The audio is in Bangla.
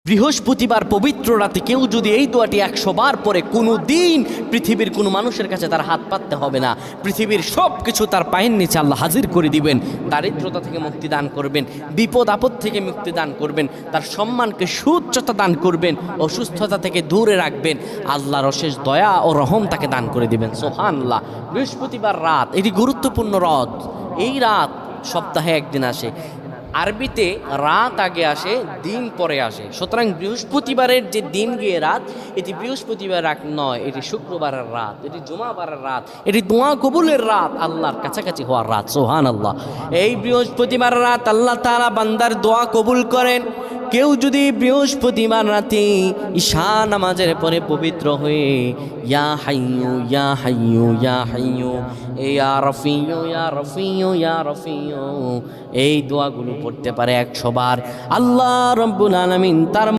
বৃহস্পতিবার পবিত্র রাতে কেউ যদি এই দোয়াটি 100 বার পরে কোনো দিন পৃথিবীর কোনো মানুষের কাছে তার হাত পাততে হবে না। পৃথিবীর সব কিছু তার পায়ের নিচে আল্লাহ হাজির করে দিবেন। দারিদ্রতা থেকে মুক্তি দান করবেন, বিপদ আপদ থেকে মুক্তি দান করবেন, তার সম্মানকে সুউচ্চতা দান করবেন, অসুস্থতা থেকে দূরে রাখবেন। আল্লাহর অশেষ দয়া ও রহম তাকে দান করে দিবেন। সুবহানাল্লাহ। বৃহস্পতিবার রাত এটি গুরুত্বপূর্ণ রাত। এই রাত সপ্তাহে একদিন আসে। আরবিতে রাত আগে আসে, দিন পরে আসে। সুতরাং বৃহস্পতিবারের যে দিন গিয়ে রাত, এটি বৃহস্পতিবার রাত নয়, এটি শুক্রবারের রাত, এটি জুমাবারের রাত, এটি দোয়া কবুলের রাত, আল্লাহর কাছাকাছি হওয়ার রাত। সুবহানাল্লাহ। এই বৃহস্পতিবার রাত আল্লাহ তাআলা বান্দার দোয়া কবুল করেন। কেউ যদি বৃহস্পতিবার রাতে ঈশা নামাজের পরে পবিত্র হয়ে ইয়া হাইয়ু ইয়া হাইয়ু ইয়া হাইয়ু ইয়া রফিয়ু ইয়া রফিয়ু ইয়া রফিয়ু এই দোয়াগুলো পড়তে পারে 100 বার, আল্লাহ রাব্বুল আলামিন তার